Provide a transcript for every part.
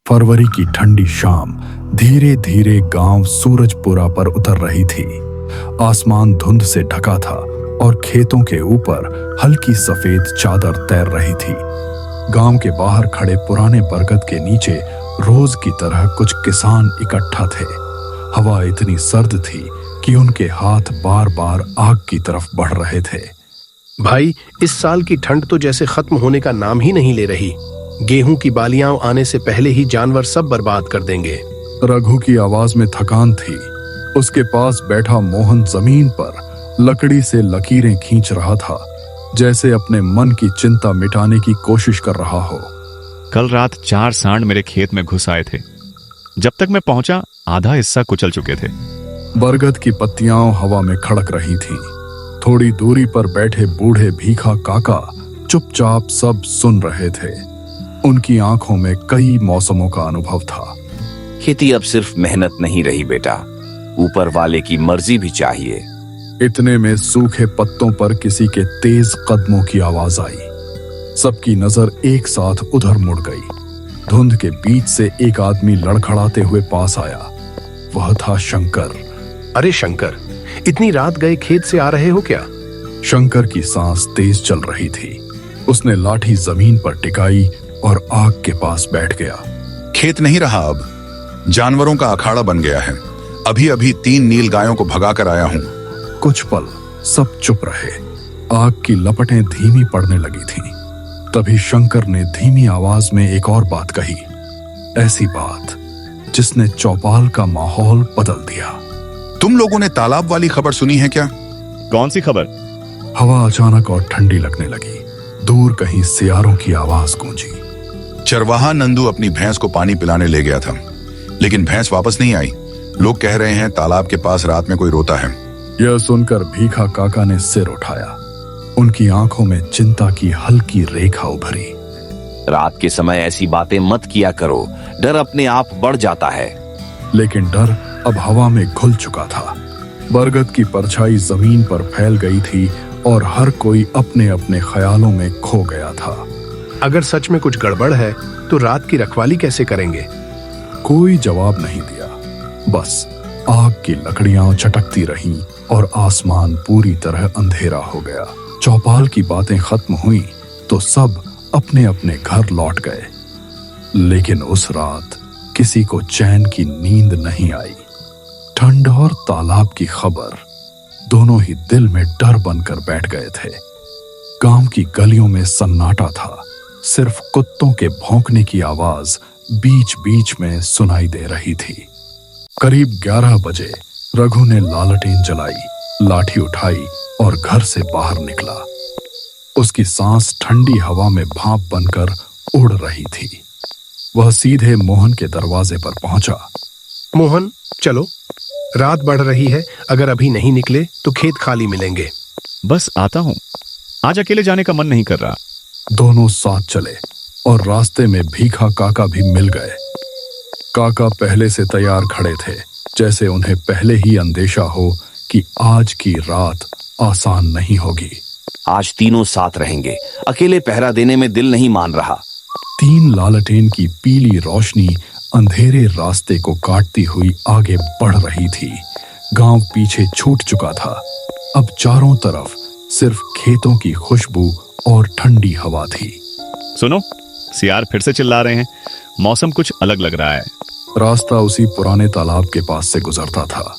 फरवरी की ठंडी शाम धीरे धीरे गांव सूरजपुरा पर उतर रही थी। आसमान धुंध से ढका था और खेतों के ऊपर हल्की सफेद चादर तैर रही थी। गांव के बाहर खड़े पुराने बरगद के नीचे रोज की तरह कुछ किसान इकट्ठा थे। हवा इतनी सर्द थी कि उनके हाथ बार बार आग की तरफ बढ़ रहे थे। भाई, इस साल की ठंड तो जैसे खत्म होने का नाम ही नहीं ले रही। गेहूं की बालियां आने से पहले ही जानवर सब बर्बाद कर देंगे। रघु की आवाज में थकान थी। उसके पास बैठा मोहन जमीन पर लकड़ी से लकीरें खींच रहा था, जैसे अपने मन की चिंता मिटाने की कोशिश कर रहा हो। कल रात 4 सांड मेरे खेत में घुस आए थे। जब तक मैं पहुंचा आधा हिस्सा कुचल चुके थे। बरगद की पत्तियां हवा में खड़क रही थीं। थोड़ी दूरी पर बैठे बूढ़े भीखा काका चुपचाप सब सुन रहे थे। उनकी आंखों में कई मौसमों का अनुभव था। खेती अब सिर्फ मेहनत नहीं रही बेटा, ऊपर वाले की मर्जी भी चाहिए। इतने में सूखे पत्तों पर किसी के तेज कदमों की आवाज आई। सबकी नजर एक साथ उधर मुड़ गई। धुंध के बीच से एक आदमी लड़खड़ाते हुए पास आया। वह था शंकर। अरे शंकर, इतनी रात गए खेत से आ रहे हो क्या? शंकर की सांस तेज चल रही थी। उसने लाठी जमीन पर टिकाई और आग के पास बैठ गया। खेत नहीं रहा, अब जानवरों का अखाड़ा बन गया है। अभी अभी 3 नील गायों को भगा कर आया हूं। कुछ पल सब चुप रहे। आग की लपटें धीमी पड़ने लगी थीं। तभी शंकर ने धीमी आवाज में एक और बात कही, ऐसी बात जिसने चौपाल का माहौल बदल दिया। तुम लोगों ने तालाब वाली खबर सुनी है क्या? कौन सी खबर? हवा अचानक और ठंडी लगने लगी। दूर कहीं सियारों की आवाज गूंजी। चरवाहा नंदू अपनी भैंस को पानी पिलाने ले गया था, लेकिन भैंस वापस नहीं आई। लोग कह रहे हैं तालाब के पास रात में कोई रोता है। यह सुनकर भीखा काका ने सिर उठाया। उनकी आंखों में चिंता की हल्की रेखा उभरी। रात के समय ऐसी बातें मत किया करो, डर अपने आप बढ़ जाता है। लेकिन डर अब हवा में घुल चुका था। बरगद की परछाई जमीन पर फैल गई थी और हर कोई अपने अपने ख्यालों में खो गया था। अगर सच में कुछ गड़बड़ है तो रात की रखवाली कैसे करेंगे? कोई जवाब नहीं दिया। बस आग की लकड़ियां चटकती रहीं और आसमान पूरी तरह अंधेरा हो गया। चौपाल की बातें खत्म हुई तो सब अपने अपने घर लौट गए। लेकिन उस रात किसी को चैन की नींद नहीं आई। ठंड और तालाब की खबर दोनों ही दिल में डर बनकर बैठ गए थे। गांव की गलियों में सन्नाटा था। सिर्फ कुत्तों के भौंकने की आवाज बीच बीच में सुनाई दे रही थी। करीब 11 बजे रघु ने लालटेन जलाई, लाठी उठाई और घर से बाहर निकला। उसकी सांस ठंडी हवा में भाप बनकर उड़ रही थी। वह सीधे मोहन के दरवाजे पर पहुंचा। मोहन, चलो, रात बढ़ रही है। अगर अभी नहीं निकले तो खेत खाली मिलेंगे। बस आता हूं, आज अकेले जाने का मन नहीं कर रहा। दोनों साथ चले और रास्ते में भीखा काका भी मिल गए। काका पहले से तैयार खड़े थे, जैसे उन्हें पहले ही अंदेशा हो कि आज की रात आसान नहीं होगी। आज तीनों साथ रहेंगे, अकेले पहरा देने में दिल नहीं मान रहा। 3 लालटेन की पीली रोशनी अंधेरे रास्ते को काटती हुई आगे बढ़ रही थी। गांव पीछे छूट चुका था। अब चारों तरफ सिर्फ खेतों की खुशबू और ठंडी हवा थी। सुनो, सियार फिर से चिल्ला रहे हैं। मौसम कुछ अलग लग रहा है। रास्ता उसी पुराने तालाब के पास से गुजरता था।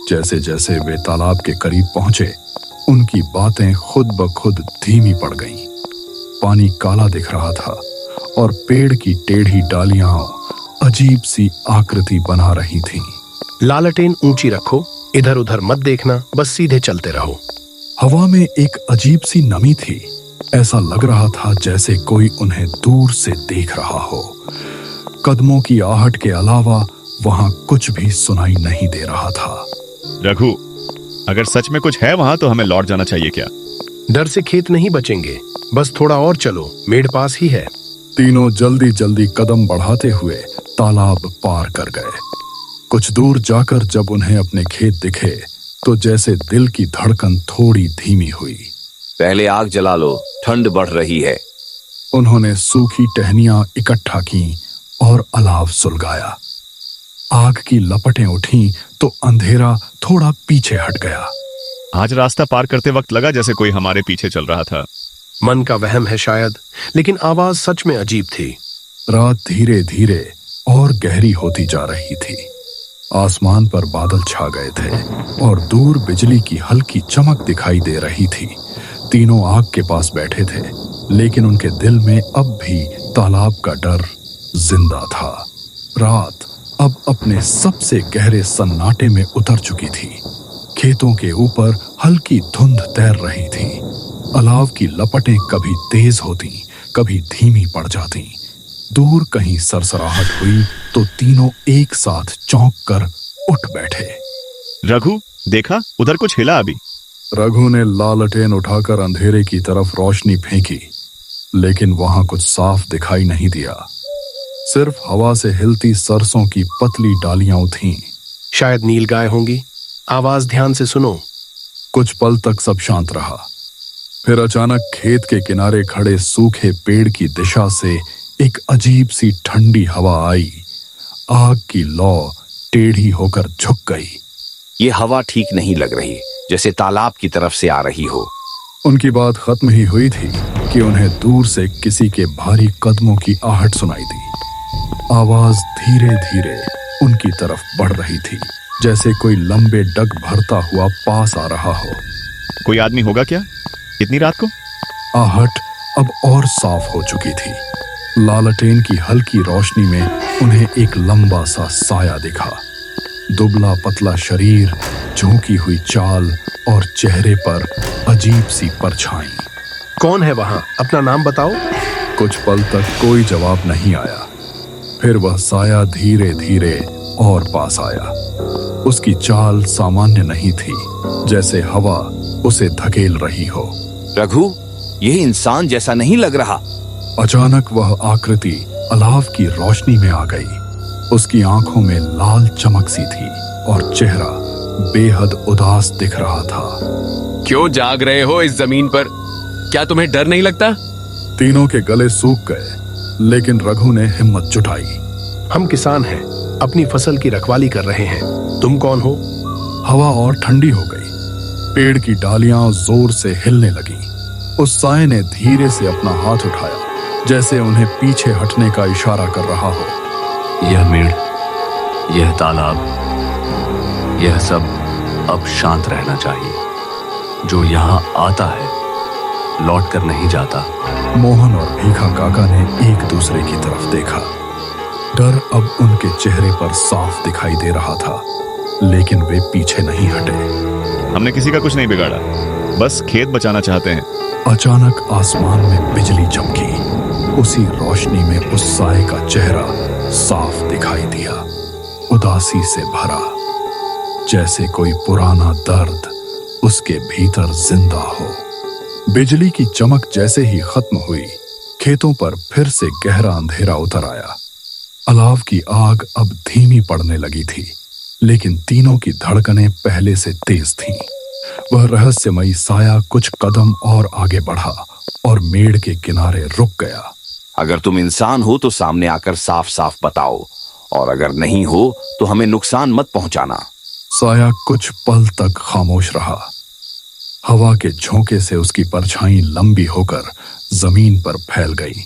जैसे जैसे वे तालाब के करीब पहुंचे, उनकी बातें खुद ब खुद धीमी पड़ गईं। पानी काला दिख रहा था और पेड़ की टेढ़ी डालियां अजीब सी आकृति बना रही थीं। लालटेन ऊंची रखो, इधर उधर मत देखना, बस सीधे चलते रहो। हवा में एक अजीब सी नमी थी। ऐसा लग रहा था जैसे कोई उन्हें दूर से देख रहा हो। कदमों की आहट के अलावा वहां कुछ भी सुनाई नहीं दे रहा था। रघु, अगर सच में कुछ है वहां तो हमें लौट जाना चाहिए क्या? डर से खेत नहीं बचेंगे, बस थोड़ा और चलो, मेड़ पास ही है। तीनों जल्दी जल्दी कदम बढ़ाते हुए तालाब पार कर गए। कुछ दूर जाकर जब उन्हें अपने खेत दिखे तो जैसे दिल की धड़कन थोड़ी धीमी हुई। पहले आग जला लो, ठंड बढ़ रही है। उन्होंने सूखी टहनियां इकट्ठा की और अलाव सुलगाया। आग की लपटें उठी तो अंधेरा थोड़ा पीछे हट गया। आज रास्ता पार करते वक्त लगा जैसे कोई हमारे पीछे चल रहा था। मन का वहम है शायद, लेकिन आवाज सच में अजीब थी। रात धीरे धीरे और गहरी होती जा रही थी। आसमान पर बादल छा गए थे और दूर बिजली की हल्की चमक दिखाई दे रही थी। तीनों आग के पास बैठे थे, लेकिन उनके दिल में अब भी तालाब का डर जिंदा था। रात अब अपने सबसे गहरे सन्नाटे में उतर चुकी थी। खेतों के ऊपर हल्की धुंध तैर रही थी। अलाव की लपटें कभी तेज होती, कभी धीमी पड़ जाती। दूर कहीं सरसराहट हुई तो तीनों एक साथ चौंक कर उठ बैठे। रघु, देखा उधर कुछ हिला अभी। रघु ने लालटेन उठाकर अंधेरे की तरफ रोशनी फेंकी, लेकिन वहां कुछ साफ दिखाई नहीं दिया। सिर्फ हवा से हिलती सरसों की पतली डालियां उठीं। शायद नीलगाय होंगी। आवाज ध्यान से सुनो। कुछ पल तक सब शांत रहा। फिर अचानक खेत के किनारे खड़े सूखे पेड़ की दिशा से एक अजीब सी ठंडी हवा आई। आग की लौ टेढ़ी होकर झुक गई। ये हवा ठीक नहीं लग रही, जैसे तालाब की तरफ से आ रही हो। उनकी बात खत्म ही हुई थी कि उन्हें दूर से किसी के भारी कदमों की आहट सुनाई दी। आवाज धीरे धीरे उनकी तरफ बढ़ रही थी, जैसे कोई लंबे डग भरता हुआ पास आ रहा हो। कोई आदमी होगा क्या इतनी रात को? आहट अब और साफ हो चुकी थी। लालटेन की हल्की रोशनी में उन्हें एक लंबा सा साया दिखा। दुबला पतला शरीर, झुकी हुई चाल और चेहरे पर अजीब सी परछाई। कौन है वहां? अपना नाम बताओ। कुछ पल तक कोई जवाब नहीं आया। फिर वह साया धीरे धीरे और पास आया। उसकी चाल सामान्य नहीं थी, जैसे हवा उसे धकेल रही हो। रघु, यह इंसान जैसा नहीं लग रहा। अचानक वह आकृति अलाव की रोशनी में आ गई। उसकी आंखों में लाल चमक सी थी और चेहरा बेहद उदास दिख रहा था। क्यों जाग रहे हो इस जमीन पर? क्या तुम्हें डर नहीं लगता? तीनों के गले सूख गए, लेकिन रघु ने हिम्मत जुटाई। हम किसान हैं, अपनी फसल की रखवाली कर रहे हैं। तुम कौन हो? हवा और ठंडी हो गई। पेड़ की डालियां जोर से हिलने लगी। उस साए ने धीरे से अपना हाथ उठाया, जैसे उन्हें पीछे हटने का इशारा कर रहा हो। यह मेड़, यह तालाब, यह सब अब शांत रहना चाहिए। जो यहाँ आता है लौट कर नहीं जाता। मोहन और भीखा काका ने एक दूसरे की तरफ देखा। डर अब उनके चेहरे पर साफ दिखाई दे रहा था, लेकिन वे पीछे नहीं हटे। हमने किसी का कुछ नहीं बिगाड़ा, बस खेत बचाना चाहते हैं। अचानक आसमान में बिजली चमकी। उसी रोशनी में उस साए का चेहरा साफ दिखाई दिया, उदासी से भरा, जैसे कोई पुराना दर्द उसके भीतर जिंदा हो। बिजली की चमक जैसे ही खत्म हुई, खेतों पर फिर से गहरा अंधेरा उतर आया। अलाव की आग अब धीमी पड़ने लगी थी, लेकिन तीनों की धड़कनें पहले से तेज थीं। वह रहस्यमयी साया कुछ कदम और आगे बढ़ा और मेड़ के किनारे रुक गया। अगर तुम इंसान हो तो सामने आकर साफ साफ बताओ, और अगर नहीं हो तो हमें नुकसान मत पहुंचाना। साया कुछ पल तक खामोश रहा। हवा के झोंके से उसकी परछाई लंबी होकर जमीन पर फैल गई।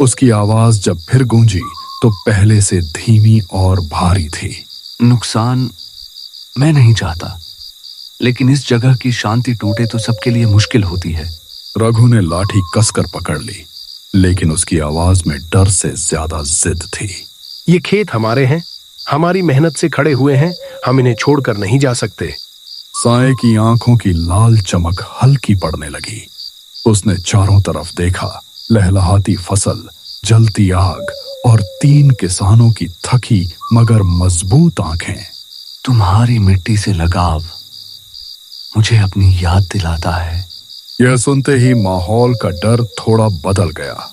उसकी आवाज जब फिर गूंजी तो पहले से धीमी और भारी थी। नुकसान मैं नहीं चाहता, लेकिन इस जगह की शांति टूटे तो सबके लिए मुश्किल होती है। रघु ने लाठी कसकर पकड़ ली, लेकिन उसकी आवाज में डर से ज्यादा जिद थी। ये खेत हमारे हैं, हमारी मेहनत से खड़े हुए हैं। हम इन्हें छोड़कर नहीं जा सकते। साए की आंखों की लाल चमक हल्की पड़ने लगी। उसने चारों तरफ देखा। लहलहाती फसल, जलती आग और 3 किसानों की थकी मगर मजबूत आंखें। तुम्हारी मिट्टी से लगाव मुझे अपनी याद दिलाता है। यह सुनते ही माहौल का डर थोड़ा बदल गया।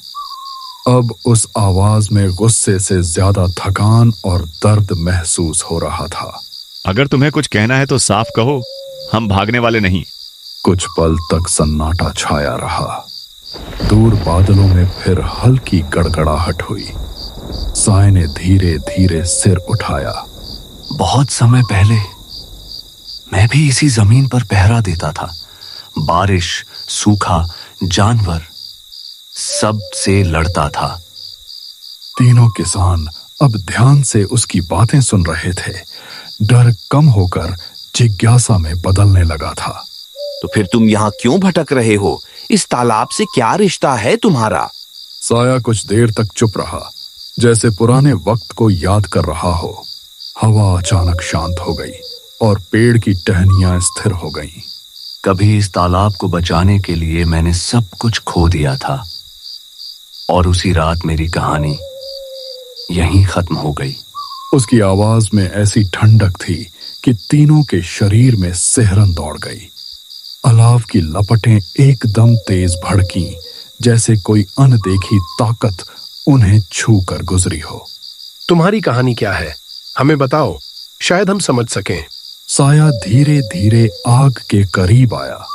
अब उस आवाज में गुस्से से ज्यादा थकान और दर्द महसूस हो रहा था। अगर तुम्हें कुछ कहना है तो साफ कहो, हम भागने वाले नहीं। कुछ पल तक सन्नाटा छाया रहा। दूर बादलों में फिर हल्की गड़गड़ाहट हुई। साय ने धीरे धीरे सिर उठाया। बहुत समय पहले मैं भी इसी जमीन पर पहरा देता था। बारिश, सूखा, जानवर सब से लड़ता था। तीनों किसान अब ध्यान से उसकी बातें सुन रहे थे। डर कम होकर जिज्ञासा में बदलने लगा था। तो फिर तुम यहाँ क्यों भटक रहे हो? इस तालाब से क्या रिश्ता है तुम्हारा? साया कुछ देर तक चुप रहा, जैसे पुराने वक्त को याद कर रहा हो। हवा अचानक शांत हो गई और पेड़ की टहनियां स्थिर हो गईं। कभी इस तालाब को बचाने के लिए मैंने सब कुछ खो दिया था और उसी रात मेरी कहानी यहीं खत्म हो गई। उसकी आवाज में ऐसी ठंडक थी कि तीनों के शरीर में सिहरन दौड़ गई। अलाव की लपटें एकदम तेज भड़कीं, जैसे कोई अनदेखी ताकत उन्हें छू कर गुजरी हो। तुम्हारी कहानी क्या है? हमें बताओ, शायद हम समझ सकें। साया धीरे धीरे आग के करीब आया।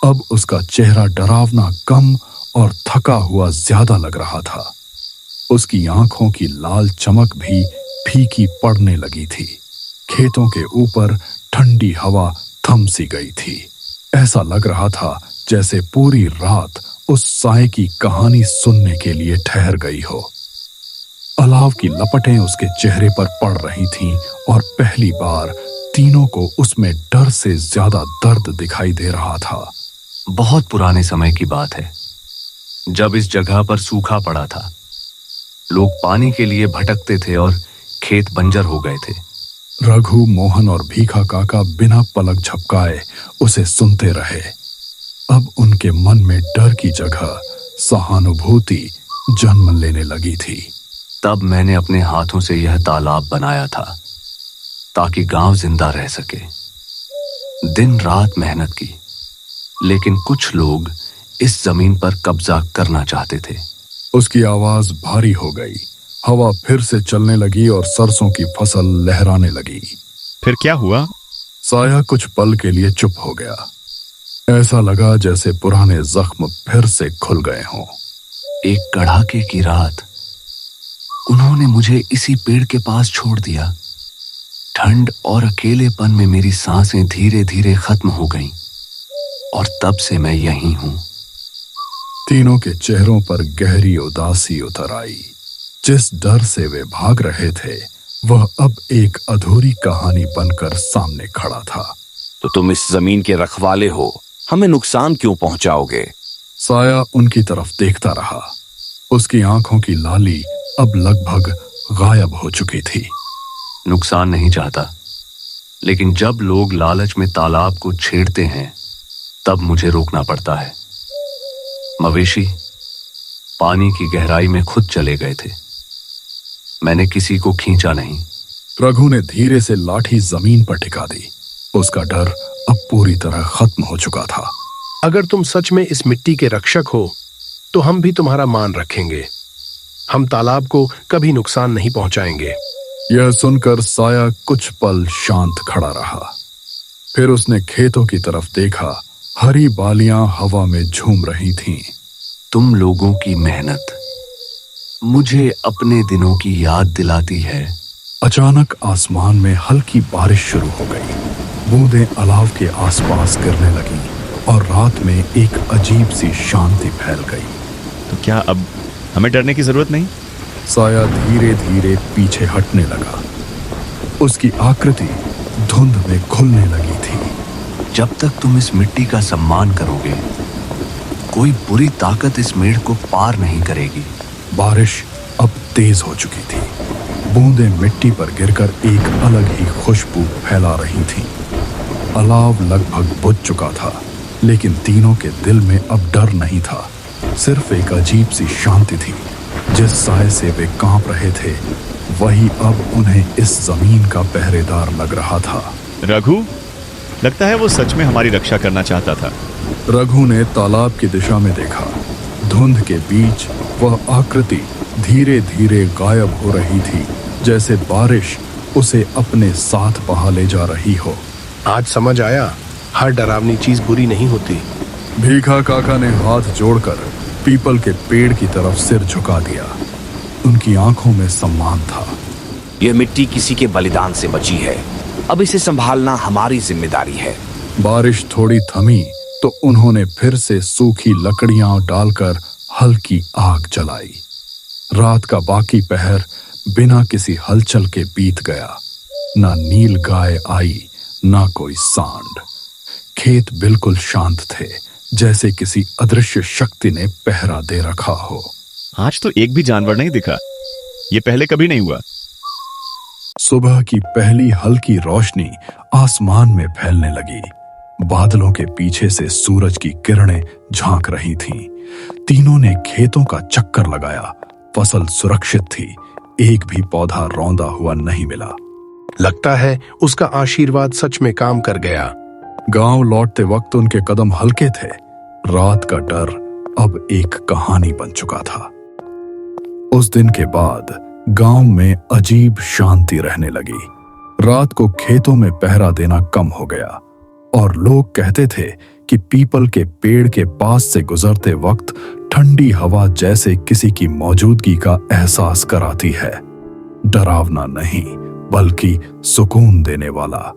अब उसका चेहरा डरावना कम और थका हुआ ज्यादा लग रहा था। उसकी आंखों की लाल चमक भी फीकी पड़ने लगी थी। खेतों के ऊपर ठंडी हवा थम सी गई थी। ऐसा लग रहा था जैसे पूरी रात उस साय की कहानी सुनने के लिए ठहर गई हो। अलाव की लपटें उसके चेहरे पर पड़ रही थीं और पहली बार तीनों को उसमें डर से ज्यादा दर्द दिखाई दे रहा था। बहुत पुराने समय की बात है, जब इस जगह पर सूखा पड़ा था। लोग पानी के लिए भटकते थे और खेत बंजर हो गए थे। रघु, मोहन और भीखा काका बिना पलक झपकाए उसे सुनते रहे। अब उनके मन में डर की जगह सहानुभूति जन्म लेने लगी थी। तब मैंने अपने हाथों से यह तालाब बनाया था ताकि गांव जिंदा रह सके। दिन रात मेहनत की, लेकिन कुछ लोग इस जमीन पर कब्जा करना चाहते थे। उसकी आवाज भारी हो गई। हवा फिर से चलने लगी और सरसों की फसल लहराने लगी। फिर क्या हुआ? साया कुछ पल के लिए चुप हो गया। ऐसा लगा जैसे पुराने जख्म फिर से खुल गए हों। एक कड़ाके की रात उन्होंने मुझे इसी पेड़ के पास छोड़ दिया। ठंड और अकेलेपन में मेरी सांसें धीरे धीरे खत्म हो गईं और तब से मैं यहीं हूं। तीनों के चेहरों पर गहरी उदासी उतर आई। जिस डर से वे भाग रहे थे वह अब एक अधूरी कहानी बनकर सामने खड़ा था। तो तुम इस जमीन के रखवाले हो, हमें नुकसान क्यों पहुंचाओगे? साया उनकी तरफ देखता रहा। उसकी आंखों की लाली अब लगभग गायब हो चुकी थी। नुकसान नहीं चाहता, लेकिन जब लोग लालच में तालाब को छेड़ते हैं तब मुझे रोकना पड़ता है। मवेशी पानी की गहराई में खुद चले गए थे, मैंने किसी को खींचा नहीं। रघु ने धीरे से लाठी जमीन पर टिका दी। उसका डर अब पूरी तरह खत्म हो चुका था। अगर तुम सच में इस मिट्टी के रक्षक हो तो हम भी तुम्हारा मान रखेंगे। हम तालाब को कभी नुकसान नहीं पहुंचाएंगे। यह सुनकर साया कुछ पल शांत खड़ा रहा। फिर उसने खेतों की तरफ देखा। हरी बालियां हवा में झूम रही थीं। तुम लोगों की मेहनत मुझे अपने दिनों की याद दिलाती है। अचानक आसमान में हल्की बारिश शुरू हो गई। बूंदें अलाव के आसपास गिरने लगीं और रात में एक अजीब सी शांति फैल गई। तो क्या अब हमें डरने की जरूरत नहीं? साया धीरे धीरे पीछे हटने लगा। उसकी आकृति धुंध में खुलने लगी थी। जब तक तुम इस मिट्टी का सम्मान करोगे, कोई बुरी ताकत इस मेड़ को पार नहीं करेगी। बारिश अब तेज हो चुकी थी। बूंदें मिट्टी पर गिरकर एक अलग ही खुशबू फैला रही थीं। अलाव लगभग बुझ चुका था, लेकिन तीनों के दिल में अब डर नहीं था। सिर्फ एक अजीब सी शांति थी। जिस साय से वे कांप रहे थे वही अब उन्हें इस जमीन का पहरेदार लग रहा था। रघु, लगता है वो सच में हमारी रक्षा करना चाहता था। रघु ने तालाब की दिशा में देखा। धुंध के बीच वह आकृति धीरे धीरे गायब हो रही थी, जैसे बारिश उसे अपने साथ बहा ले जा रही हो। आज समझ आया, हर डरावनी चीज बुरी नहीं होती। भीखा काका ने हाथ जोड़कर पीपल के पेड़ की तरफ सिर झुका दिया। उनकी आंखों में सम्मान था। यह मिट्टी किसी के बलिदान से बची है, अब इसे संभालना हमारी जिम्मेदारी है। बारिश थोड़ी थमी तो उन्होंने फिर से सूखी लकड़ियां डालकर हल्की आग जलाई। रात का बाकी पहर बिना किसी हलचल के बीत गया। ना नील गाय आई, ना कोई सांड। खेत बिल्कुल शांत थे, जैसे किसी अदृश्य शक्ति ने पहरा दे रखा हो। आज तो एक भी जानवर नहीं दिखा, ये पहले कभी नहीं हुआ। सुबह की पहली हल्की रोशनी आसमान में फैलने लगी। बादलों के पीछे से सूरज की किरणें झांक रही थीं। तीनों ने खेतों का चक्कर लगाया। फसल सुरक्षित थी, एक भी पौधा रौंदा हुआ नहीं मिला। लगता है उसका आशीर्वाद सच में काम कर गया। गांव लौटते वक्त उनके कदम हल्के थे। रात का डर अब एक कहानी बन चुका था। उस दिन के बाद गांव में अजीब शांति रहने लगी। रात को खेतों में पहरा देना कम हो गया और लोग कहते थे कि पीपल के पेड़ के पास से गुजरते वक्त ठंडी हवा जैसे किसी की मौजूदगी का एहसास कराती है। डरावना नहीं, बल्कि सुकून देने वाला।